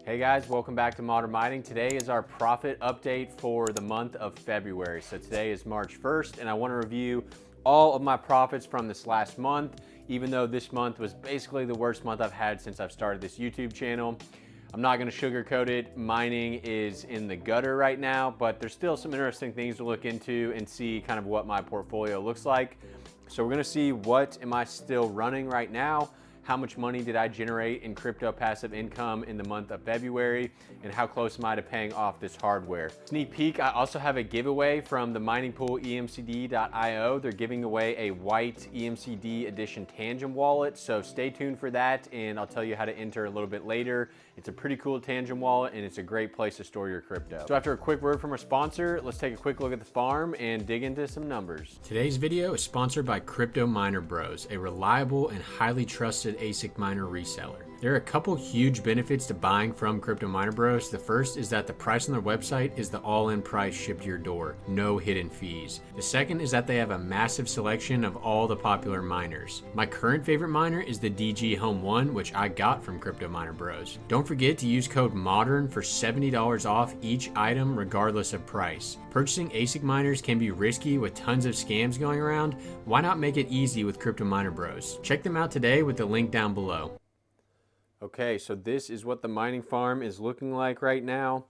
Hey guys, welcome back to Modern Mining. Today is our profit update for the month of February. So today is March 1st and I want to review all of my profits from this last month, even though this month was basically the worst month I've had since I've started this YouTube channel. I'm not going to sugarcoat it. Mining is in the gutter right now, but there's still some interesting things to look into and see kind of what my portfolio looks like. So we're going to see what am I still running right now, how much money did I generate in crypto passive income in the month of February, and how close am I to paying off this hardware. Sneak peek, I also have a giveaway from the mining pool emcd.io. They're giving away a white EMCD edition Tangent wallet, so stay tuned for that and I'll tell you how to enter a little bit later. It's a pretty cool Tangent wallet and it's a great place to store your crypto. So after a quick word from our sponsor, let's take a quick look at the farm and dig into some numbers. Today's video is sponsored by Crypto Miner Bros, a reliable and highly trusted ASIC miner reseller. There are a couple huge benefits to buying from Crypto Miner Bros. The first is that the price on their website is the all-in price shipped to your door, no hidden fees. The second is that they have a massive selection of all the popular miners. My current favorite miner is the DG Home 1, which I got from Crypto Miner Bros. Don't forget to use code MODERN for $70 off each item regardless of price. Purchasing ASIC miners can be risky with tons of scams going around. Why not make it easy with Crypto Miner Bros? Check them out today with the link down below. Okay, so this is what the mining farm is looking like right now.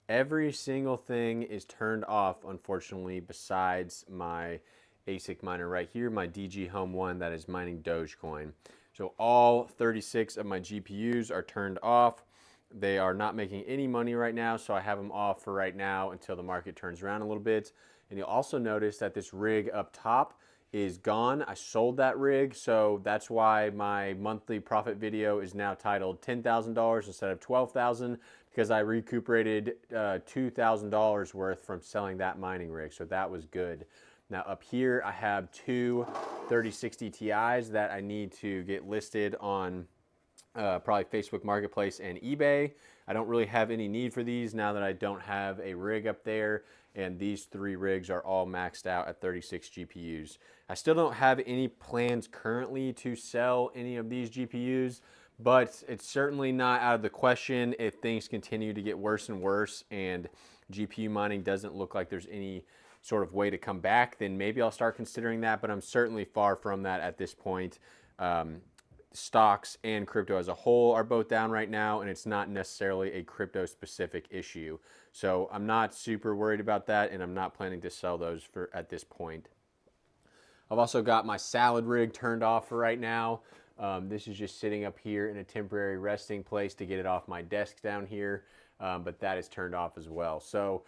Every single thing is turned off, unfortunately, besides my ASIC miner right here, my DG Home 1 that is mining Dogecoin. So all 36 of my GPUs are turned off. They are not making any money right now, so I have them off for right now until the market turns around a little bit. And you'll also notice that this rig up top is gone. I sold that rig, so that's why my monthly profit video is now titled $10,000 instead of $12,000, because I recuperated $2,000 worth from selling that mining rig, so that was good. Now up here I have two 3060 Ti's that I need to get listed on probably Facebook Marketplace and eBay. I don't really have any need for these now that I don't have a rig up there, and these three rigs are all maxed out at 36 GPUs. I still don't have any plans currently to sell any of these GPUs, but it's certainly not out of the question if things continue to get worse and worse and GPU mining doesn't look like there's any sort of way to come back, then maybe I'll start considering that, but I'm certainly far from that at this point. Stocks and crypto as a whole are both down right now, and it's not necessarily a crypto specific issue. So I'm not super worried about that, and I'm not planning to sell those at this point. I've also got my salad rig turned off for right now. This is just sitting up here in a temporary resting place to get it off my desk down here, but that is turned off as well. So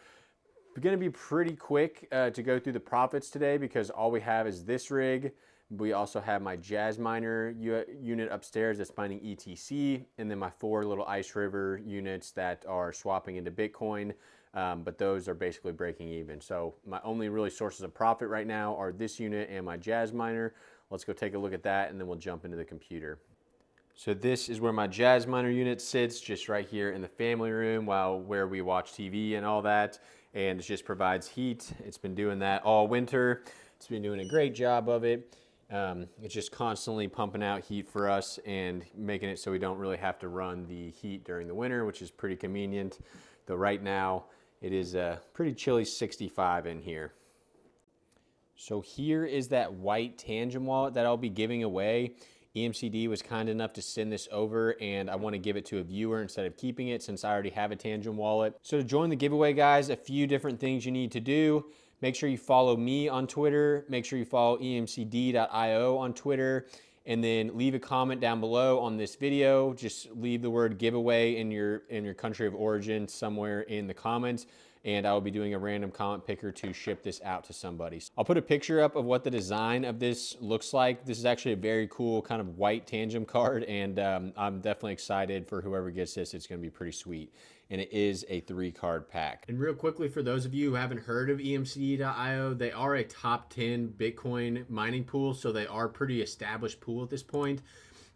we're going to be pretty quick to go through the profits today because all we have is this rig. We also have my Jazz Miner unit upstairs that's mining ETC, and then my four little Ice River units that are swapping into Bitcoin, but those are basically breaking even. So my only really sources of profit right now are this unit and my Jazz Miner. Let's go take a look at that, and then we'll jump into the computer. So this is where my Jazz Miner unit sits, just right here in the family room where we watch TV and all that, and it just provides heat. It's been doing that all winter. It's been doing a great job of it. It's just constantly pumping out heat for us and making it so we don't really have to run the heat during the winter, which is pretty convenient. Though right now it is a pretty chilly 65 in here. So here is that white Tangent wallet that I'll be giving away. EMCD was kind enough to send this over, and I want to give it to a viewer instead of keeping it since I already have a Tangent wallet. So to join the giveaway, guys, a few different things you need to do. Make sure you follow me on Twitter. Make sure you follow emcd.io on Twitter. And then leave a comment down below on this video. Just leave the word giveaway in your country of origin somewhere in the comments. And I will be doing a random comment picker to ship this out to somebody. I'll put a picture up of what the design of this looks like. This is actually a very cool kind of white Tangent card, and I'm definitely excited for whoever gets this. It's gonna be pretty sweet. And it is a 3-card pack. And real quickly, for those of you who haven't heard of emcd.io, they are a top 10 Bitcoin mining pool, so they are a pretty established pool at this point.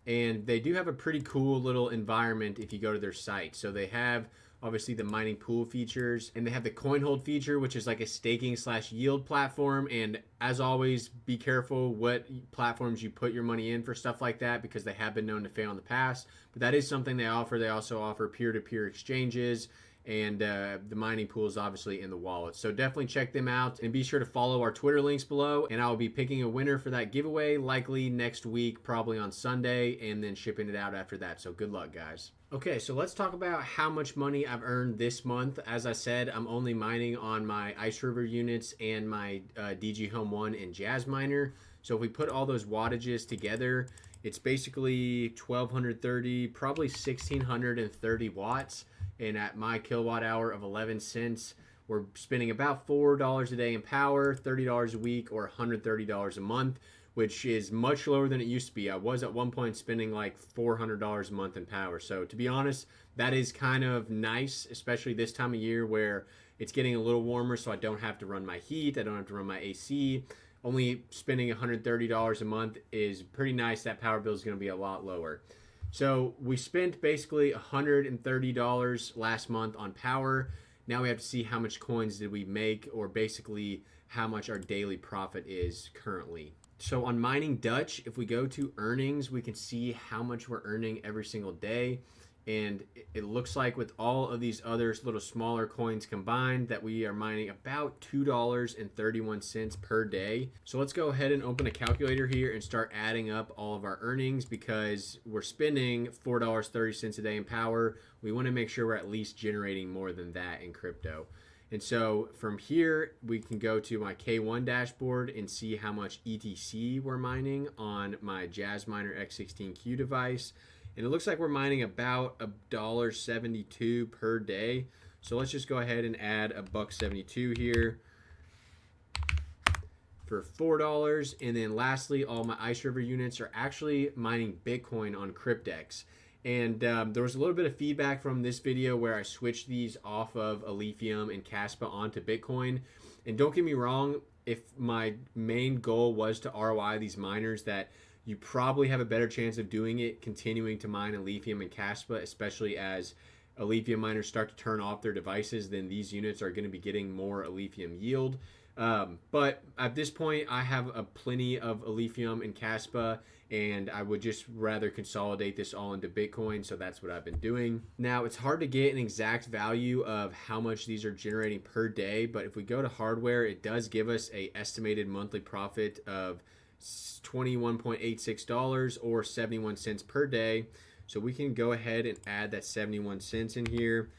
And they do have a pretty cool little environment if you go to their site. So they have obviously the mining pool features, and they have the coin hold feature, which is like a staking slash yield platform. And as always, be careful what platforms you put your money in for stuff like that, because they have been known to fail in the past. But that is something they offer. They also offer peer-to-peer exchanges, and the mining pool is obviously in the wallet. So definitely check them out, and be sure to follow our Twitter links below, and I will be picking a winner for that giveaway likely next week, probably on Sunday, and then shipping it out after that. So good luck, guys. Okay, so let's talk about how much money I've earned this month. As I said, I'm only mining on my Ice River units and my DG Home 1 and Jazz Miner. So if we put all those wattages together, it's basically 1230, probably 1630 watts. And at my kilowatt hour of 11 cents, we're spending about $4 a day in power, $30 a week, or $130 a month, which is much lower than it used to be. I was at one point spending like $400 a month in power. So to be honest, that is kind of nice, especially this time of year where it's getting a little warmer, so I don't have to run my heat, I don't have to run my AC. Only spending $130 a month is pretty nice. That power bill is going to be a lot lower. So we spent basically $130 last month on power. Now we have to see how much coins did we make, or basically how much our daily profit is currently. So on Mining Dutch, if we go to earnings, we can see how much we're earning every single day. And it looks like with all of these other little smaller coins combined that we are mining about $2.31 per day. So let's go ahead and open a calculator here and start adding up all of our earnings, because we're spending $4.30 a day in power. We want to make sure we're at least generating more than that in crypto. And so from here, we can go to my K1 dashboard and see how much ETC we're mining on my Jazz Miner X16Q device. And it looks like we're mining about $1.72 per day. So let's just go ahead and add $1.72 here for $4. And then lastly, all my Ice River units are actually mining Bitcoin on Cryptex. And there was a little bit of feedback from this video where I switched these off of Alephium and Caspa onto Bitcoin. And don't get me wrong, if my main goal was to ROI these miners, that you probably have a better chance of doing it continuing to mine Alephium and Caspa, especially as Alephium miners start to turn off their devices. Then these units are going to be getting more Alephium yield. But at this point, I have plenty of Alephium and Caspa, and I would just rather consolidate this all into Bitcoin. So that's what I've been doing. Now, it's hard to get an exact value of how much these are generating per day, but if we go to hardware, it does give us an estimated monthly profit of $21.86 or 71 cents per day. So we can go ahead and add that 71 cents in here,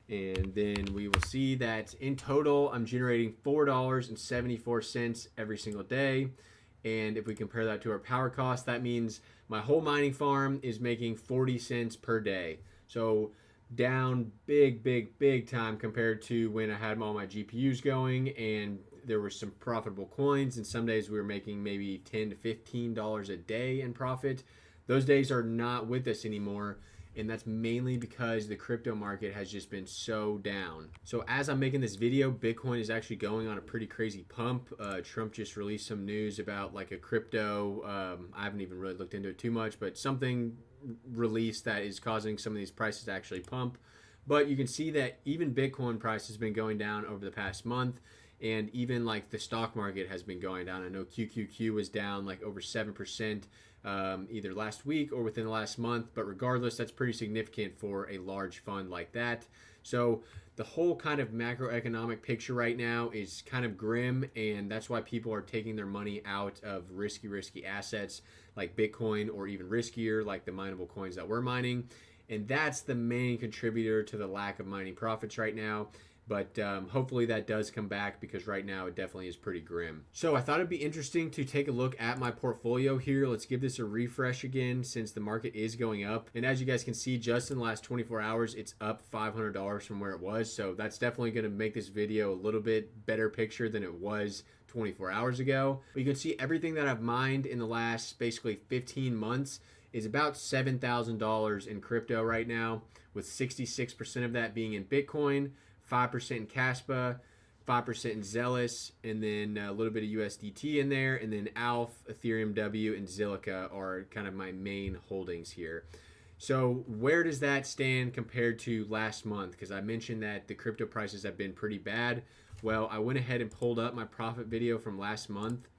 and then we will see that in total I'm generating $4.74 every single day. And if we compare that to our power cost, that means my whole mining farm is making 40 cents per day. So down big time compared to when I had all my GPUs going and there were some profitable coins, and some days we were making maybe $10 to $15 a day in profit. Those days are not with us anymore, and that's mainly because the crypto market has just been so down. So as I'm making this video, Bitcoin is actually going on a pretty crazy pump. Trump just released some news about like a crypto, I haven't even really looked into it too much, but something released that is causing some of these prices to actually pump. But you can see that even Bitcoin price has been going down over the past month. And even like the stock market has been going down. I know QQQ was down like over 7% either last week or within the last month. But regardless, that's pretty significant for a large fund like that. So the whole kind of macroeconomic picture right now is kind of grim. And that's why people are taking their money out of risky assets like Bitcoin, or even riskier like the mineable coins that we're mining. And that's the main contributor to the lack of mining profits right now. But hopefully that does come back, because right now it definitely is pretty grim. So I thought it'd be interesting to take a look at my portfolio here. Let's give this a refresh again, since the market is going up. And as you guys can see, just in the last 24 hours, it's up $500 from where it was. So that's definitely going to make this video a little bit better picture than it was 24 hours ago. But you can see everything that I've mined in the last basically 15 months is about $7,000 in crypto right now, with 66% of that being in Bitcoin, 5% in Caspa, 5% in Xelis, and then a little bit of USDT in there, and then ALF, Ethereum W, and Zilliqa are kind of my main holdings here. So where does that stand compared to last month? Because I mentioned that the crypto prices have been pretty bad. Well, I went ahead and pulled up my profit video from last month,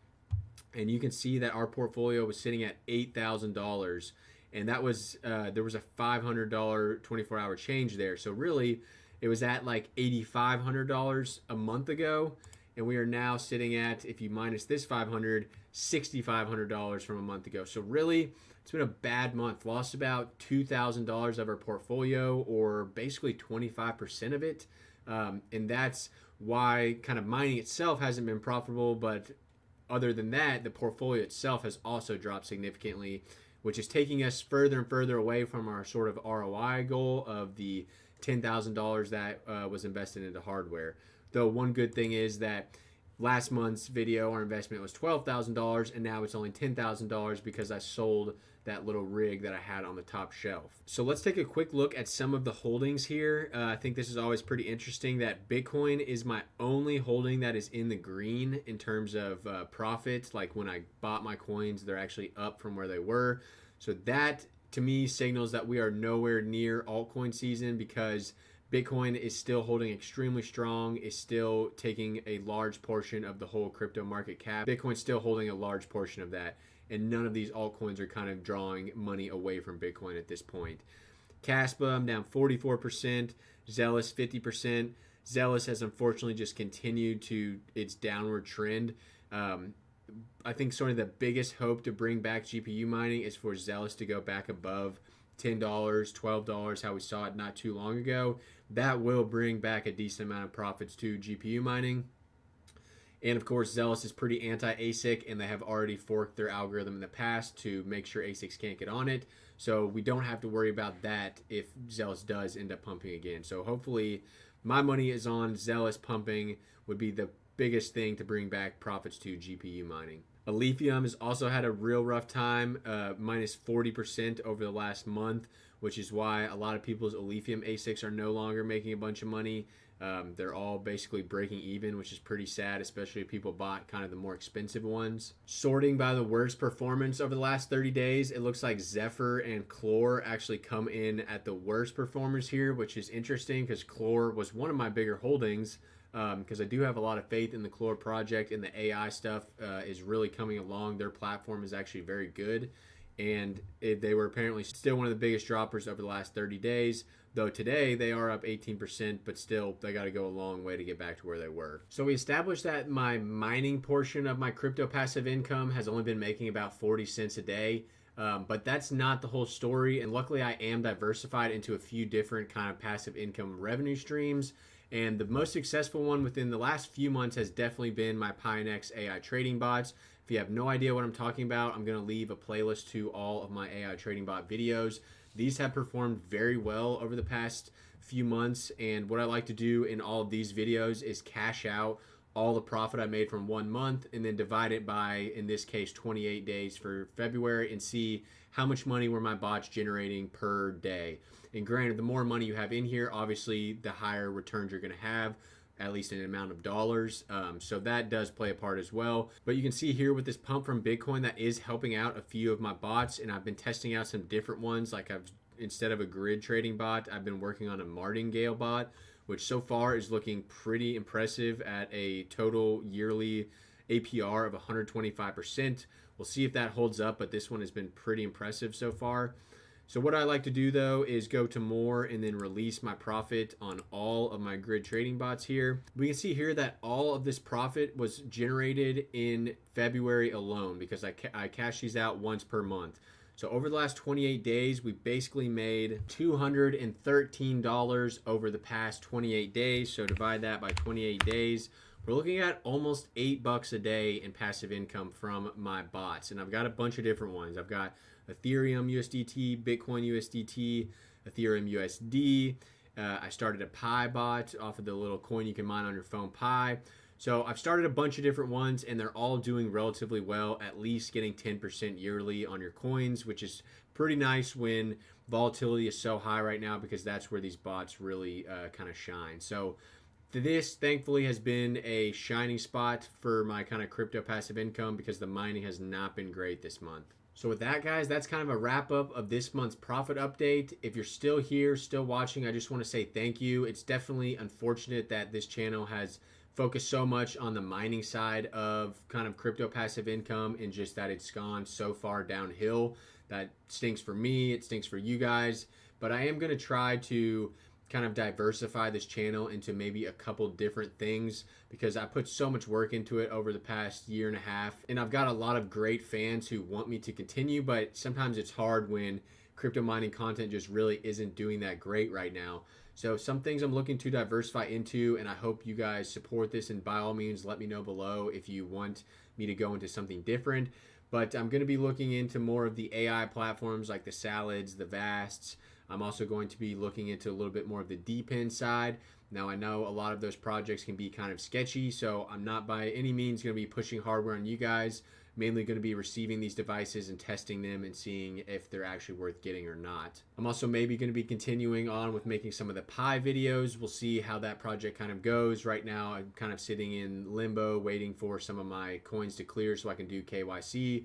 and you can see that our portfolio was sitting at $8,000, and that was there was a $500 24-hour change there. So really, it was at like $8,500 a month ago, and we are now sitting at, if you minus this 500, $6,500 from a month ago. So really, it's been a bad month. Lost about $2,000 of our portfolio, or basically 25% of it, and that's why kind of mining itself hasn't been profitable. But other than that, the portfolio itself has also dropped significantly, which is taking us further and further away from our sort of ROI goal of the $10,000 that was invested into hardware. Though one good thing is that last month's video, our investment was $12,000, and now it's only $10,000 because I sold that little rig that I had on the top shelf. So let's take a quick look at some of the holdings here. I think this is always pretty interesting that Bitcoin is my only holding that is in the green in terms of profit. Like when I bought my coins, they're actually up from where they were. So that to me signals that we are nowhere near altcoin season, because Bitcoin is still holding extremely strong, is still taking a large portion of the whole crypto market cap. Bitcoin's still holding a large portion of that, and none of these altcoins are kind of drawing money away from Bitcoin at this point. Caspa, I'm down 44%, Xelis 50%. Xelis has unfortunately just continued to its downward trend. I think sort of the biggest hope to bring back GPU mining is for Xelis to go back above $10, $12, how we saw it not too long ago. That will bring back a decent amount of profits to GPU mining. And of course, Xelis is pretty anti-ASIC, and they have already forked their algorithm in the past to make sure ASICs can't get on it. So we don't have to worry about that if Xelis does end up pumping again. So hopefully my money is on Xelis pumping, would be the biggest thing to bring back profits to GPU mining. Lithium has also had a real rough time, minus 40% over the last month, which is why a lot of people's lithium ASICs are no longer making a bunch of money. They're all basically breaking even, which is pretty sad, especially if people bought kind of the more expensive ones. Sorting by the worst performance over the last 30 days, it looks like Zephyr and Clore actually come in at the worst performers here, which is interesting because Clore was one of my bigger holdings, because I do have a lot of faith in the Clore project, and the AI stuff is really coming along. Their platform is actually very good, and they were apparently still one of the biggest droppers over the last 30 days, though today they are up 18%, but still they got to go a long way to get back to where they were. So we established that my mining portion of my crypto passive income has only been making about 40 cents a day. But that's not the whole story, and luckily I am diversified into a few different kind of passive income revenue streams. And the most successful one within the last few months has definitely been my pionex AI trading bots. If you have no idea what I'm talking about, I'm going to leave a playlist to all of my AI trading bot videos. These have performed very well over the past few months, and what I like to do in all of these videos is cash out all the profit I made from 1 month and then divide it by, in this case, 28 days for February, and see how much money were my bots generating per day. And granted, the more money you have in here, obviously the higher returns you're going to have, at least in an amount of dollars. So that does play a part as well. But you can see here with this pump from Bitcoin, that is helping out a few of my bots, and I've been testing out some different ones. Like instead of a grid trading bot, I've been working on a martingale bot, which so far is looking pretty impressive at a total yearly APR of 125%. We'll see if that holds up, but this one has been pretty impressive so far. So what I like to do though is go to more and then release my profit on all of my grid trading bots here. We can see here that all of this profit was generated in February alone, because I cash these out once per month. So over the last 28 days, we basically made $213 over the past 28 days. So divide that by 28 days. We're looking at almost $8 a day in passive income from my bots. And I've got a bunch of different ones. I've got Ethereum USDT, Bitcoin USDT, Ethereum USD. I started a Pi bot off of the little coin you can mine on your phone, Pi. So I've started a bunch of different ones, and they're all doing relatively well, at least getting 10% yearly on your coins, which is pretty nice when volatility is so high right now, because that's where these bots really kind of shine. So This thankfully has been a shining spot for my kind of crypto passive income because the mining has not been great this month. So with that, guys, that's kind of a wrap up of this month's profit update. If you're still here, still watching, I just want to say thank you. It's definitely unfortunate that this channel has focused so much on the mining side of kind of crypto passive income, and just that it's gone so far downhill. That stinks for me, it stinks for you guys, but I am going to try to kind of diversify this channel into maybe a couple different things because I put so much work into it over the past year and a half, and I've got a lot of great fans who want me to continue, but sometimes it's hard when crypto mining content just really isn't doing that great right now. So some things I'm looking to diversify into, and I hope you guys support this, and by all means let me know below if you want me to go into something different. But I'm going to be looking into more of the AI platforms like the Salads, the Vasts. I'm also going to be looking into a little bit more of the depend side. Now, I know a lot of those projects can be kind of sketchy, so I'm not by any means going to be pushing hardware on you guys. Mainly going to be receiving these devices and testing them and seeing if they're actually worth getting or not. I'm also maybe going to be continuing on with making some of the Pi videos. We'll see how that project kind of goes. Right now, I'm kind of sitting in limbo waiting for some of my coins to clear so I can do KYC.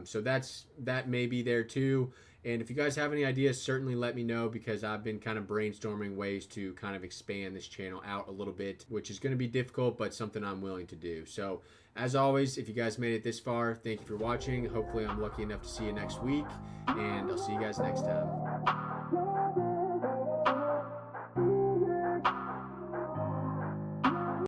So that may be there too. And if you guys have any ideas, certainly let me know, because I've been kind of brainstorming ways to kind of expand this channel out a little bit, which is going to be difficult, but something I'm willing to do. So as always, if you guys made it this far, thank you for watching. Hopefully I'm lucky enough to see you next week, and I'll see you guys next time.